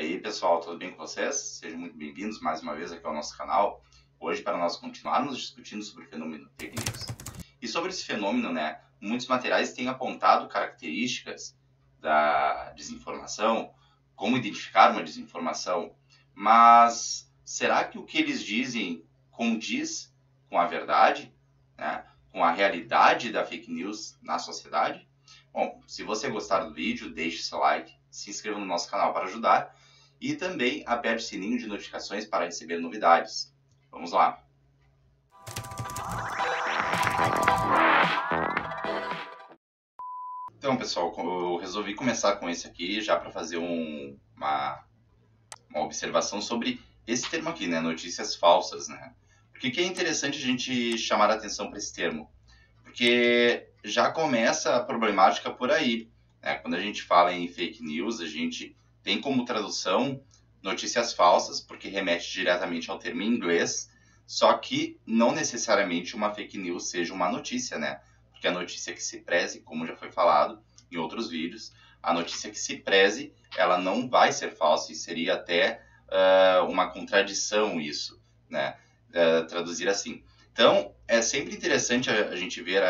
aí pessoal, tudo bem com vocês? Sejam muito bem-vindos mais uma vez aqui ao nosso canal. Hoje para nós continuarmos discutindo sobre o fenômeno fake news. E sobre esse fenômeno, né, muitos materiais têm apontado características da desinformação, como identificar uma desinformação, mas será que o que eles dizem condiz com a verdade, né, com a realidade da fake news na sociedade? Bom, se você gostar do vídeo, deixe seu like, se inscreva no nosso canal para ajudar e também aperte o sininho de notificações para receber novidades. Vamos lá! Então, pessoal, eu resolvi começar com esse aqui já para fazer uma observação sobre esse termo aqui, né? Notícias falsas, né? Por que é interessante a gente chamar a atenção para esse termo? Porque já começa a problemática por aí, né? Quando a gente fala em fake news, a gente tem como tradução notícias falsas, porque remete diretamente ao termo em inglês, só que não necessariamente uma fake news seja uma notícia, né? Porque a notícia que se preze, como já foi falado em outros vídeos, a notícia que se preze, ela não vai ser falsa e seria até uma contradição isso, né? Traduzir assim. Então, é sempre interessante a gente ver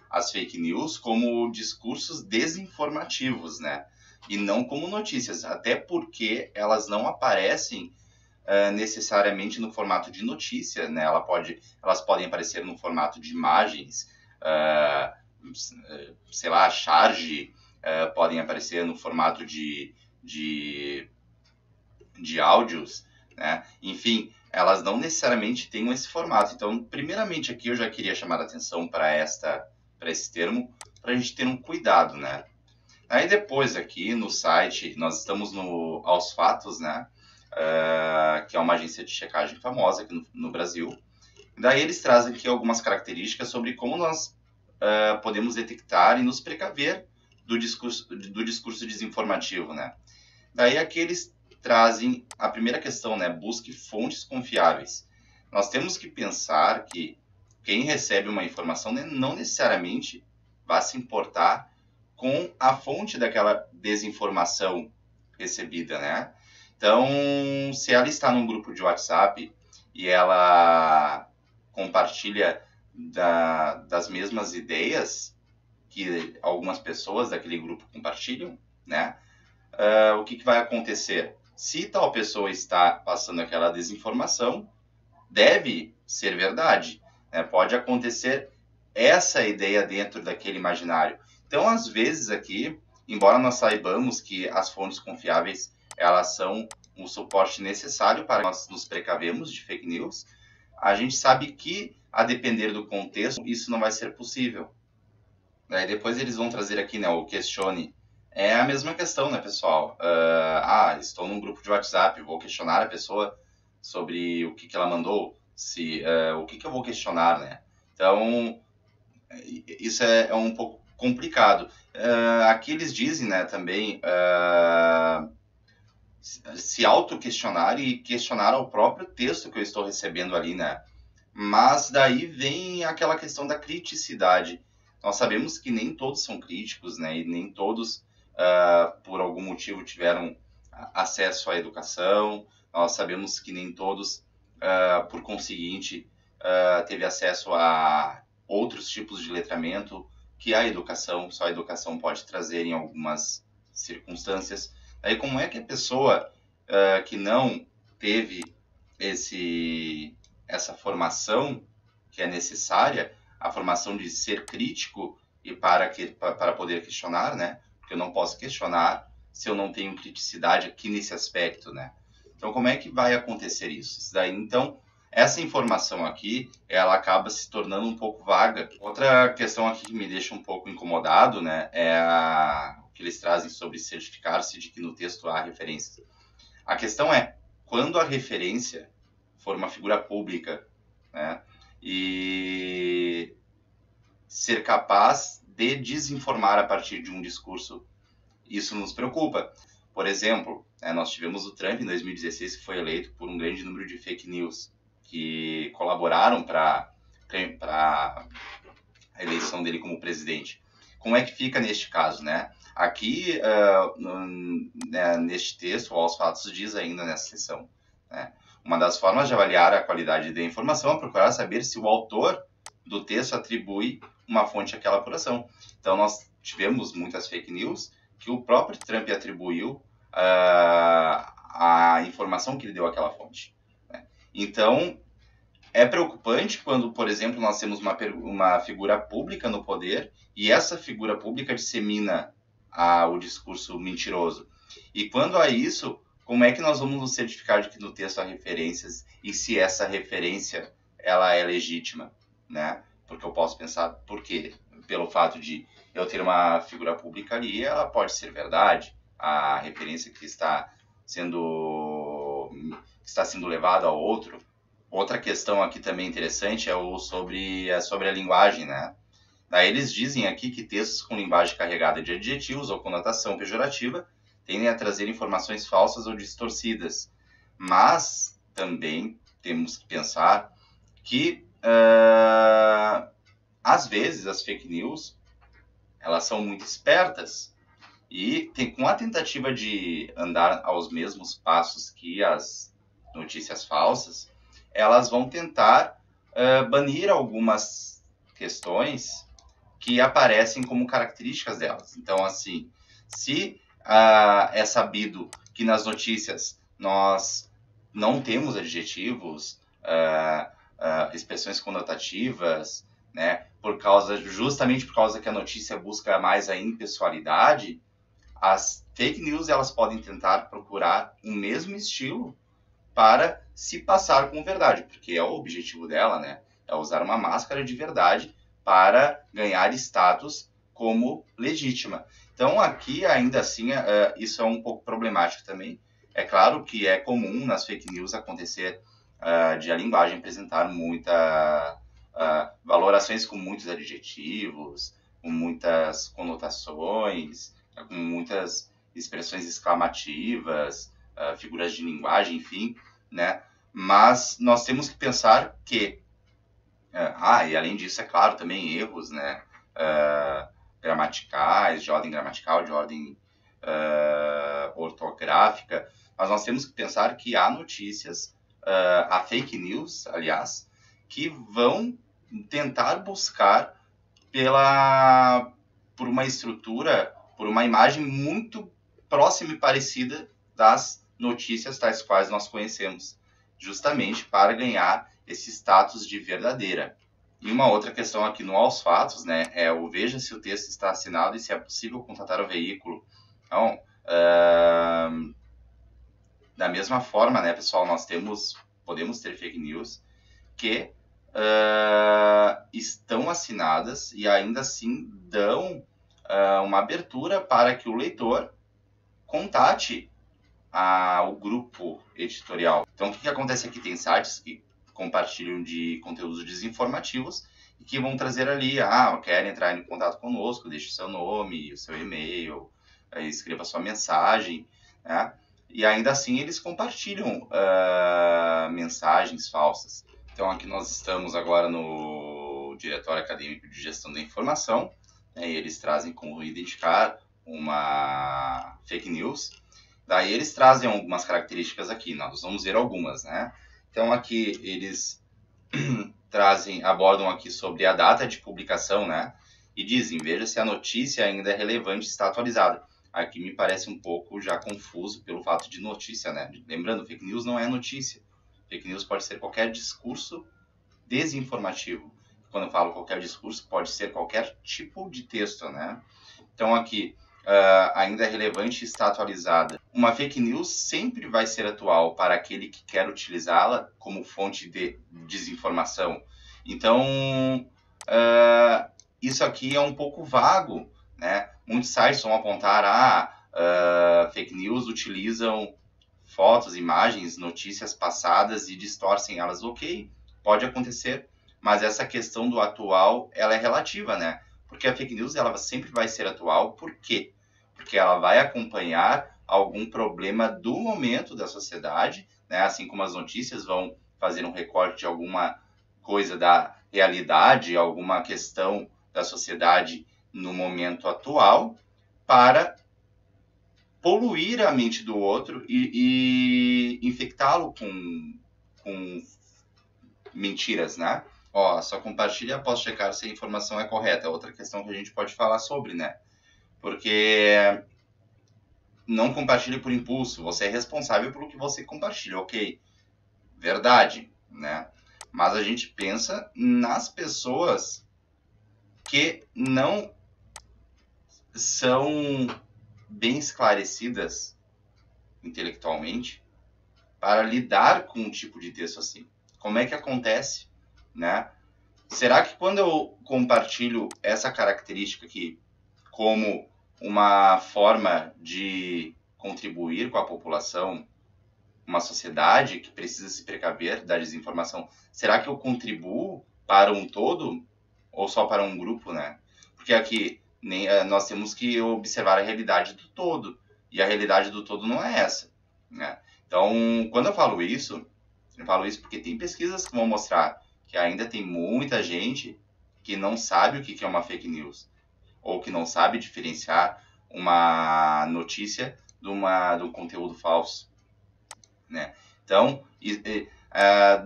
as fake news como discursos desinformativos, né? E não como notícias, até porque elas não aparecem necessariamente no formato de notícia, né? Elas podem aparecer no formato de imagens, sei lá, charge, podem aparecer no formato de áudios, né? Enfim, elas não necessariamente têm esse formato. Então, primeiramente aqui eu já queria chamar a atenção para esse termo, para a gente ter um cuidado, né? Aí depois aqui no site, nós estamos no Aos Fatos, né? Que é uma agência de checagem famosa aqui no Brasil. Daí eles trazem aqui algumas características sobre como nós podemos detectar e nos precaver do discurso desinformativo, né? Daí aqui eles trazem a primeira questão, né? Busque fontes confiáveis. Nós temos que pensar que quem recebe uma informação não necessariamente vai se importar com a fonte daquela desinformação recebida, né? Então, se ela está num grupo de WhatsApp e ela compartilha das mesmas ideias que algumas pessoas daquele grupo compartilham, né? O que vai acontecer? Se tal pessoa está passando aquela desinformação, deve ser verdade, né? Pode acontecer essa ideia dentro daquele imaginário. Então, às vezes aqui, embora nós saibamos que as fontes confiáveis elas são um suporte necessário para nós nos precavermos de fake news, a gente sabe que, a depender do contexto, isso não vai ser possível. Daí depois eles vão trazer aqui, né, o questione. É a mesma questão, né, pessoal? Estou num grupo de WhatsApp, vou questionar a pessoa sobre o que ela mandou, o que eu vou questionar, né? Então, isso é um pouco complicado. Aqui eles dizem, né, também, se auto-questionar e questionar o próprio texto que eu estou recebendo ali, né? Mas daí vem aquela questão da criticidade. Nós sabemos que nem todos são críticos, né? E nem todos, por algum motivo, tiveram acesso à educação. Nós sabemos que nem todos, por conseguinte, teve acesso a outros tipos de letramento que só a educação pode trazer em algumas circunstâncias. Aí como é que a pessoa que não teve essa formação que é necessária, a formação de ser crítico e para poder questionar, né? Porque eu não posso questionar se eu não tenho criticidade aqui nesse aspecto, né? Então como é que vai acontecer isso? Então, essa informação aqui, ela acaba se tornando um pouco vaga. Outra questão aqui que me deixa um pouco incomodado, né, é o que eles trazem sobre certificar-se de que no texto há referências. A questão é, quando a referência for uma figura pública, né, e ser capaz de desinformar a partir de um discurso, isso nos preocupa. Por exemplo, nós tivemos o Trump em 2016, que foi eleito por um grande número de fake news, que colaboraram para a eleição dele como presidente. como é que fica neste caso, né? Aqui, neste texto, o Aos Fatos diz ainda nessa seção, né? Uma das formas de avaliar a qualidade da informação é procurar saber se o autor do texto atribui uma fonte àquela apuração. Então, nós tivemos muitas fake news que o próprio Trump atribuiu a informação que ele deu àquela fonte, né? Então, é preocupante quando, por exemplo, nós temos uma figura pública no poder e essa figura pública dissemina o discurso mentiroso. E quando há isso, como é que nós vamos nos certificar de que no texto há referências e se essa referência ela é legítima, né? Porque eu posso pensar, por quê? Pelo fato de eu ter uma figura pública ali, ela pode ser verdade. A referência que está sendo levada ao outro. Outra questão aqui também interessante é sobre a linguagem, né? Daí eles dizem aqui que textos com linguagem carregada de adjetivos ou conotação pejorativa tendem a trazer informações falsas ou distorcidas. Mas também temos que pensar que, às vezes, as fake news elas são muito espertas e com a tentativa de andar aos mesmos passos que as notícias falsas, elas vão tentar banir algumas questões que aparecem como características delas. Então, assim, se é sabido que nas notícias nós não temos adjetivos, expressões conotativas, né, justamente por causa que a notícia busca mais a impessoalidade, as fake news elas podem tentar procurar o mesmo estilo para se passar como verdade, porque é o objetivo dela, né? É usar uma máscara de verdade para ganhar status como legítima. Então, aqui, ainda assim, isso é um pouco problemático também. É claro que é comum nas fake news acontecer de a linguagem apresentar valorações com muitos adjetivos, com muitas conotações, com muitas expressões exclamativas, figuras de linguagem, enfim, né? Mas nós temos que pensar que, e além disso, é claro, também erros, né? Gramaticais, de ordem gramatical, de ordem ortográfica, mas nós temos que pensar que há notícias, há fake news, aliás, que vão tentar buscar por uma estrutura, por uma imagem muito próxima e parecida das notícias tais quais nós conhecemos, justamente para ganhar esse status de verdadeira. E uma outra questão aqui no Aos Fatos, né, é o veja se o texto está assinado e se é possível contatar o veículo. Então, da mesma forma, né, pessoal, nós podemos ter fake news que estão assinadas e ainda assim dão uma abertura para que o leitor contate o grupo editorial. Então, o que acontece aqui? Tem sites que compartilham de conteúdos desinformativos e que vão trazer ali, quer entrar em contato conosco, deixe o seu nome, o seu e-mail, escreva sua mensagem, né? E ainda assim eles compartilham mensagens falsas. Então, aqui nós estamos agora no Diretório Acadêmico de Gestão da Informação, né, e eles trazem como identificar uma fake news. Daí eles trazem algumas características aqui, nós vamos ver algumas, né? Então, aqui eles abordam aqui sobre a data de publicação, né? E dizem, veja se a notícia ainda é relevante e está atualizada. Aqui me parece um pouco já confuso pelo fato de notícia, né? Lembrando, fake news não é notícia. Fake news pode ser qualquer discurso desinformativo. Quando eu falo qualquer discurso, pode ser qualquer tipo de texto, né? Então, aqui, ainda é relevante e está atualizada. Uma fake news sempre vai ser atual para aquele que quer utilizá-la como fonte de desinformação. Então, isso aqui é um pouco vago, né? Muitos sites vão apontar fake news utilizam fotos, imagens, notícias passadas e distorcem elas. Ok, pode acontecer, mas essa questão do atual, ela é relativa, né? Porque a fake news ela sempre vai ser atual. Por quê? Porque ela vai acompanhar algum problema do momento da sociedade, né? Assim como as notícias vão fazer um recorte de alguma coisa da realidade, alguma questão da sociedade no momento atual para poluir a mente do outro e infectá-lo com mentiras, né? Ó, só compartilha após checar se a informação é correta. Outra questão que a gente pode falar sobre, né? Porque não compartilhe por impulso. Você é responsável pelo que você compartilha, ok? Verdade, né? Mas a gente pensa nas pessoas que não são bem esclarecidas intelectualmente para lidar com um tipo de texto assim. Como é que acontece, né? Será que quando eu compartilho essa característica aqui como uma forma de contribuir com a população, uma sociedade que precisa se precaver da desinformação, será que eu contribuo para um todo ou só para um grupo, né? Porque aqui nós temos que observar a realidade do todo, e a realidade do todo não é essa, né? Então, quando eu falo isso porque tem pesquisas que vão mostrar que ainda tem muita gente que não sabe o que é uma fake news, ou que não sabe diferenciar uma notícia de um conteúdo falso, né? Então,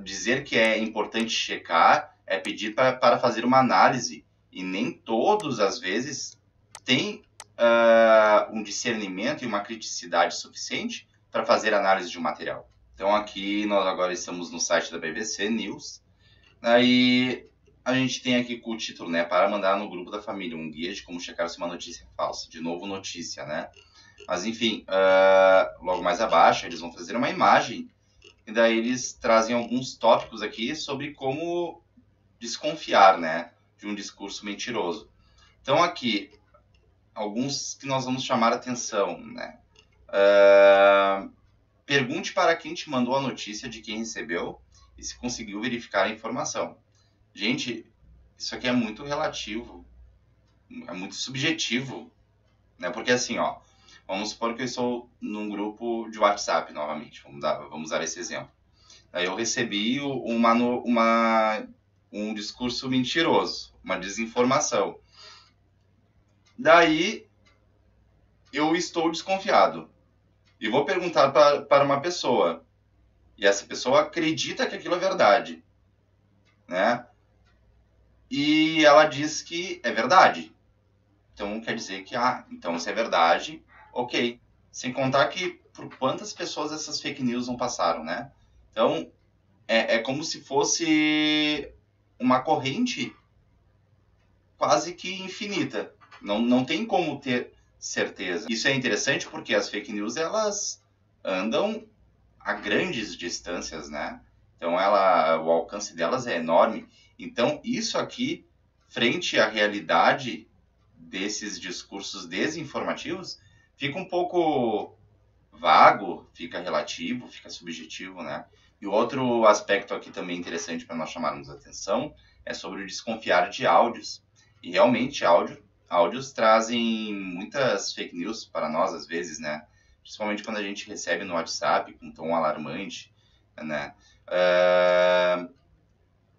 dizer que é importante checar é pedir para fazer uma análise, e nem todos, às vezes, têm um discernimento e uma criticidade suficiente para fazer análise de um material. Então, aqui nós agora estamos no site da BBC News, aí a gente tem aqui com o título, né, para mandar no grupo da família, um guia de como checar se uma notícia é falsa. De novo, notícia, né? Mas, enfim, logo mais abaixo, eles vão trazer uma imagem, e daí eles trazem alguns tópicos aqui sobre como desconfiar, né, de um discurso mentiroso. Então, aqui, alguns que nós vamos chamar a atenção, né? Pergunte para quem te mandou a notícia de quem recebeu e se conseguiu verificar a informação. Gente, isso aqui é muito relativo, é muito subjetivo, né? Porque assim, ó, vamos supor que eu estou num grupo de WhatsApp novamente, vamos usar esse exemplo. Aí eu recebi um discurso mentiroso, uma desinformação. Daí eu estou desconfiado e vou perguntar para uma pessoa, e essa pessoa acredita que aquilo é verdade, né? E ela diz que é verdade. Então quer dizer que, então se é verdade, ok. Sem contar que por quantas pessoas essas fake news não passaram, né? Então é como se fosse uma corrente quase que infinita. Não tem como ter certeza. Isso é interessante porque as fake news, elas andam a grandes distâncias, né? Então o alcance delas é enorme. Então isso aqui, frente à realidade desses discursos desinformativos, fica um pouco vago, fica relativo, fica subjetivo, né? E o outro aspecto aqui também interessante para nós chamarmos a atenção é sobre o desconfiar de áudios. E realmente áudios trazem muitas fake news para nós às vezes, né? Principalmente quando a gente recebe no WhatsApp com um tom alarmante, né?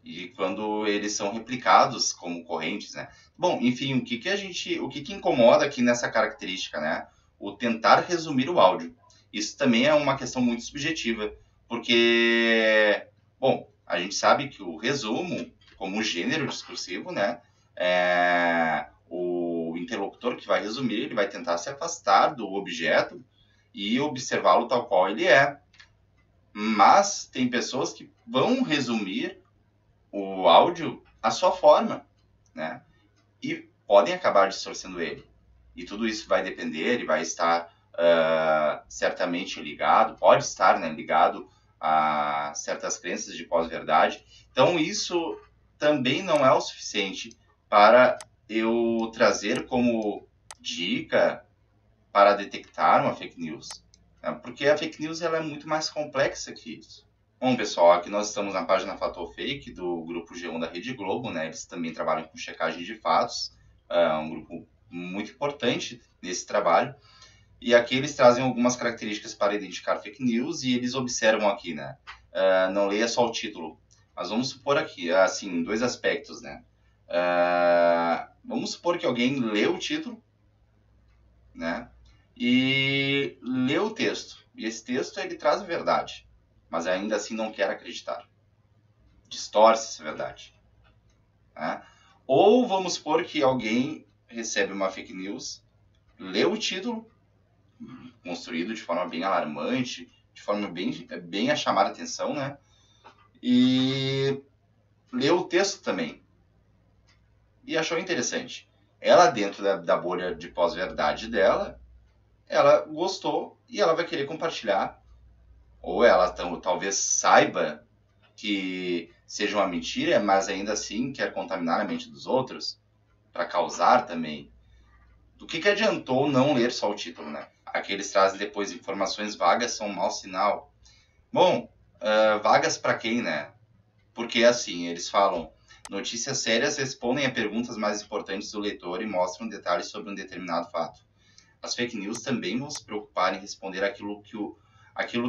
E quando eles são replicados como correntes, né? Bom, enfim, o que incomoda aqui nessa característica, né? O tentar resumir o áudio. Isso também é uma questão muito subjetiva, porque, bom, a gente sabe que o resumo, como gênero discursivo, né? O interlocutor que vai resumir, ele vai tentar se afastar do objeto e observá-lo tal qual ele é. Mas tem pessoas que vão resumir o áudio à sua forma, né? E podem acabar distorcendo ele. E tudo isso vai depender e vai estar certamente ligado, pode estar, né, ligado a certas crenças de pós-verdade. Então isso também não é o suficiente para eu trazer como dica para detectar uma fake news, né? Porque a fake news ela é muito mais complexa que isso. Bom, pessoal, aqui nós estamos na página Fato ou Fake do Grupo G1 da Rede Globo, né? Eles também trabalham com checagem de fatos, um grupo muito importante nesse trabalho. E aqui eles trazem algumas características para identificar fake news e eles observam aqui, né? Não leia só o título, mas vamos supor aqui, assim, dois aspectos, né? Vamos supor que alguém lê o título, né? E lê o texto. E esse texto ele traz a verdade, mas ainda assim não quer acreditar. Distorce essa verdade. Né? Ou vamos supor que alguém recebe uma fake news, lê o título, construído de forma bem alarmante, de forma bem a chamar a atenção, né? E lê o texto também. E achou interessante. Ela, dentro da bolha de pós-verdade dela, ela gostou e ela vai querer compartilhar. Ou ela talvez saiba que seja uma mentira, mas ainda assim quer contaminar a mente dos outros para causar também. Do que adiantou não ler só o título, né? Aqueles trazem depois informações vagas são um mau sinal. Bom, vagas para quem, né? Porque assim, eles falam, notícias sérias respondem a perguntas mais importantes do leitor e mostram detalhes sobre um determinado fato. As fake news também vão se preocupar em responder aquilo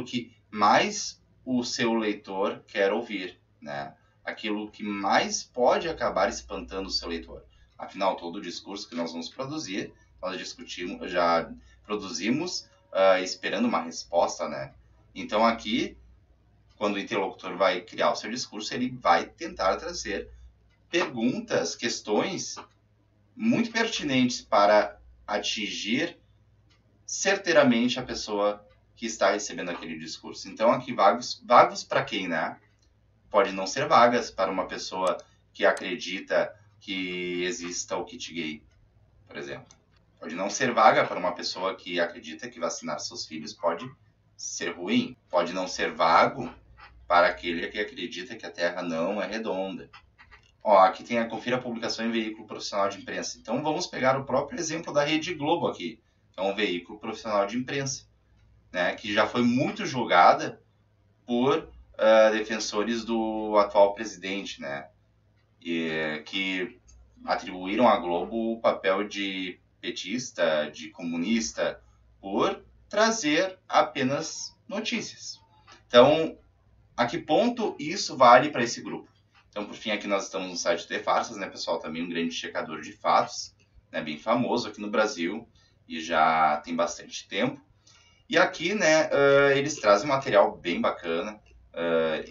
que mais o seu leitor quer ouvir, né? Aquilo que mais pode acabar espantando o seu leitor. Afinal, todo o discurso que nós vamos produzir, nós já produzimos esperando uma resposta, né? Então aqui, quando o interlocutor vai criar o seu discurso, ele vai tentar trazer perguntas, questões muito pertinentes para atingir certeiramente a pessoa que está recebendo aquele discurso. Então aqui vagos para quem, né? Pode não ser vagas para uma pessoa que acredita que exista o kit gay, por exemplo. Pode não ser vaga para uma pessoa que acredita que vacinar seus filhos pode ser ruim. Pode não ser vago para aquele que acredita que a Terra não é redonda. Ó, aqui tem confira a publicação em veículo profissional de imprensa. Então vamos pegar o próprio exemplo da Rede Globo aqui. É um veículo profissional de imprensa, né, que já foi muito julgada por defensores do atual presidente, né, que atribuíram à Globo o papel de petista, de comunista, por trazer apenas notícias. Então, a que ponto isso vale para esse grupo? Então, por fim, aqui nós estamos no site de Farsas, né, pessoal? Também um grande checador de fatos, né, bem famoso aqui no Brasil e já tem bastante tempo. E aqui, né, eles trazem um material bem bacana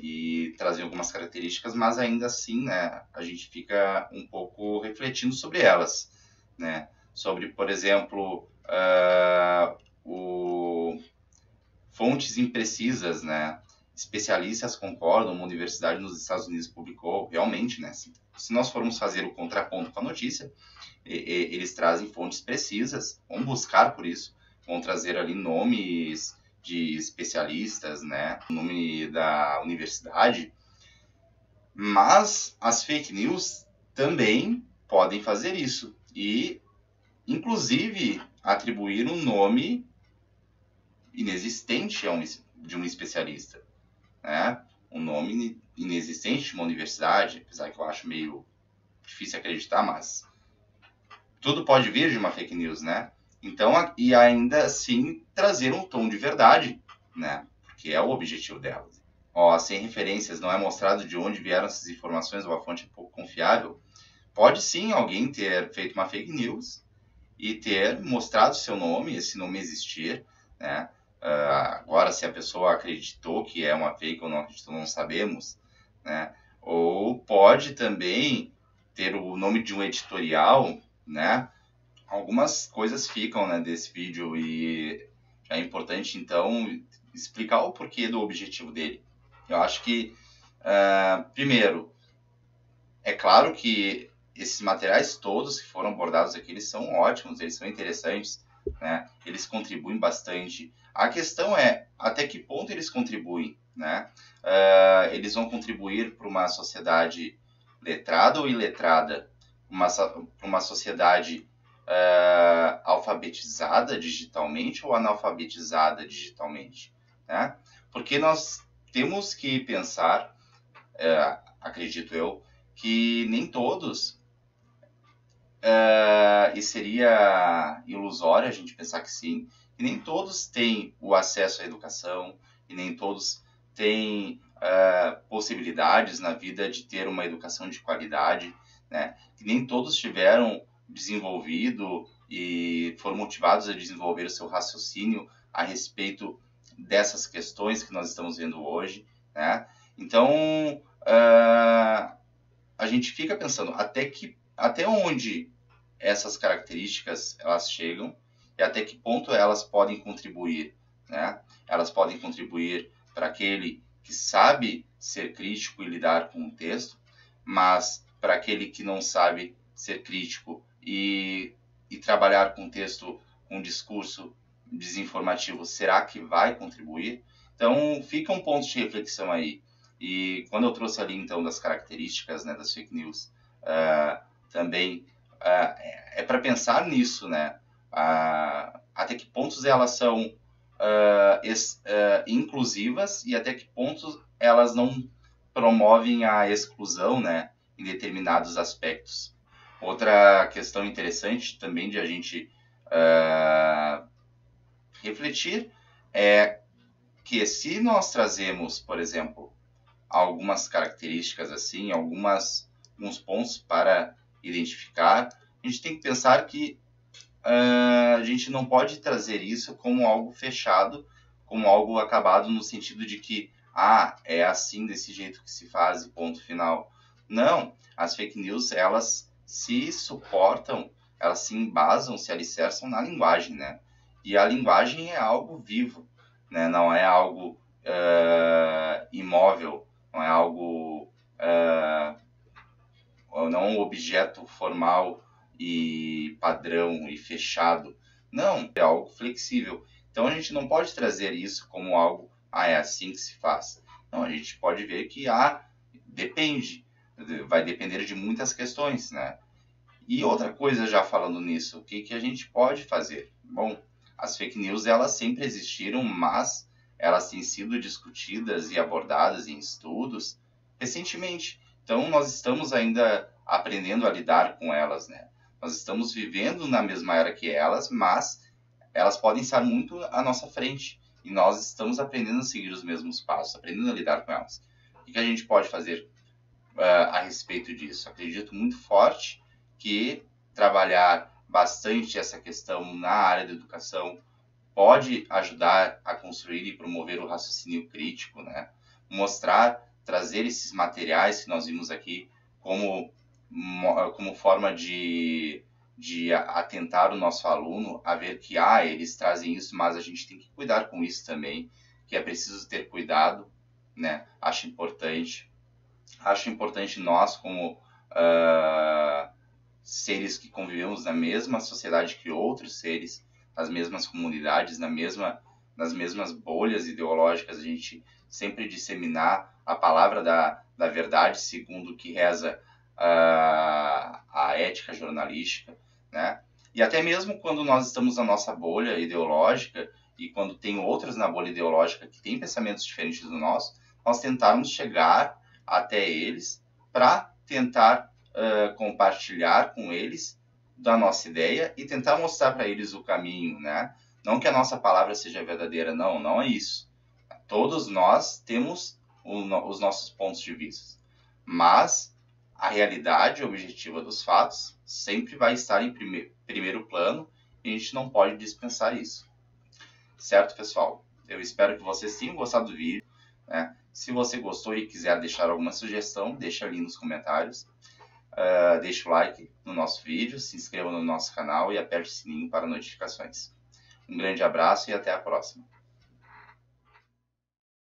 e trazem algumas características, mas ainda assim, né, a gente fica um pouco refletindo sobre elas, né? Sobre, por exemplo, fontes imprecisas, né? Especialistas concordam, uma universidade nos Estados Unidos publicou, realmente, né? Se nós formos fazer o contraponto com a notícia, eles trazem fontes precisas, vão buscar por isso, vão trazer ali nomes de especialistas, né? O nome da universidade. Mas as fake news também podem fazer isso e, inclusive, atribuir um nome inexistente de um especialista, né? Um nome inexistente de uma universidade, apesar que eu acho meio difícil acreditar, mas tudo pode vir de uma fake news, né? Então, e ainda assim trazer um tom de verdade, né? Porque é o objetivo delas. Ó, sem referências, não é mostrado de onde vieram essas informações ou a fonte é pouco confiável. Pode sim alguém ter feito uma fake news e ter mostrado seu nome, esse nome existir, né? Agora, se a pessoa acreditou que é uma fake ou não acreditou, não sabemos, né? Ou pode também ter o nome de um editorial, né? Algumas coisas ficam, né, desse vídeo e é importante, então, explicar o porquê do objetivo dele. Eu acho que, primeiro, é claro que esses materiais todos que foram abordados aqui, eles são ótimos, eles são interessantes, né? Eles contribuem bastante. A questão é até que ponto eles contribuem, né? Eles vão contribuir para uma sociedade letrada ou iletrada, para uma sociedade alfabetizada digitalmente ou analfabetizada digitalmente, né? Porque nós temos que pensar, acredito eu, que nem todos, e seria ilusório a gente pensar que sim, que nem todos têm o acesso à educação, e nem todos têm possibilidades na vida de ter uma educação de qualidade, né? Que nem todos tiveram desenvolvido e foram motivados a desenvolver o seu raciocínio a respeito dessas questões que nós estamos vendo hoje, né? Então, a gente fica pensando até onde essas características elas chegam e até que ponto elas podem contribuir, né? Elas podem contribuir para aquele que sabe ser crítico e lidar com o texto, mas para aquele que não sabe ser crítico e trabalhar com texto, com discurso desinformativo, será que vai contribuir? Então, fica um ponto de reflexão aí. E quando eu trouxe ali, então, das características, né, das fake news, também é para pensar nisso, né? Até que pontos elas são inclusivas e até que pontos elas não promovem a exclusão, né, em determinados aspectos. Outra questão interessante também de a gente refletir é que se nós trazemos, por exemplo, algumas características assim, alguns pontos para identificar, a gente tem que pensar que a gente não pode trazer isso como algo fechado, como algo acabado no sentido de que é assim, desse jeito que se faz e ponto final. Não, as fake news, elas se suportam, elas se embasam, se alicerçam na linguagem, né? E a linguagem é algo vivo, né? Não é algo imóvel, não é algo, não um objeto formal e padrão e fechado. Não, é algo flexível. Então a gente não pode trazer isso como algo, é assim que se faz. Não, a gente pode ver que depende, vai depender de muitas questões, né? E outra coisa, já falando nisso, o que a gente pode fazer? Bom, as fake news, elas sempre existiram, mas elas têm sido discutidas e abordadas em estudos recentemente. Então, nós estamos ainda aprendendo a lidar com elas, né? Nós estamos vivendo na mesma era que elas, mas elas podem estar muito à nossa frente. E nós estamos aprendendo a seguir os mesmos passos, aprendendo a lidar com elas. O que a gente pode fazer a respeito disso? Acredito muito forte que trabalhar bastante essa questão na área da educação pode ajudar a construir e promover o raciocínio crítico, né? Mostrar, trazer esses materiais que nós vimos aqui como forma de atentar o nosso aluno a ver que eles trazem isso, mas a gente tem que cuidar com isso também, que é preciso ter cuidado, né? Acho importante nós, como seres que convivemos na mesma sociedade que outros seres, nas mesmas comunidades, nas mesmas bolhas ideológicas, a gente sempre disseminar a palavra da verdade segundo o que reza a ética jornalística, né? E até mesmo quando nós estamos na nossa bolha ideológica e quando tem outros na bolha ideológica que têm pensamentos diferentes do nosso, nós tentarmos chegar até eles para tentar compartilhar com eles da nossa ideia e tentar mostrar para eles o caminho, né? Não que a nossa palavra seja verdadeira, não é isso. Todos nós temos os nossos pontos de vista, mas a realidade objetiva dos fatos sempre vai estar em primeiro plano e a gente não pode dispensar isso. Certo, pessoal? Eu espero que vocês tenham gostado do vídeo, né? Se você gostou e quiser deixar alguma sugestão, deixa ali nos comentários. Deixe o like no nosso vídeo, se inscreva no nosso canal e aperte o sininho para notificações. Um grande abraço e até a próxima.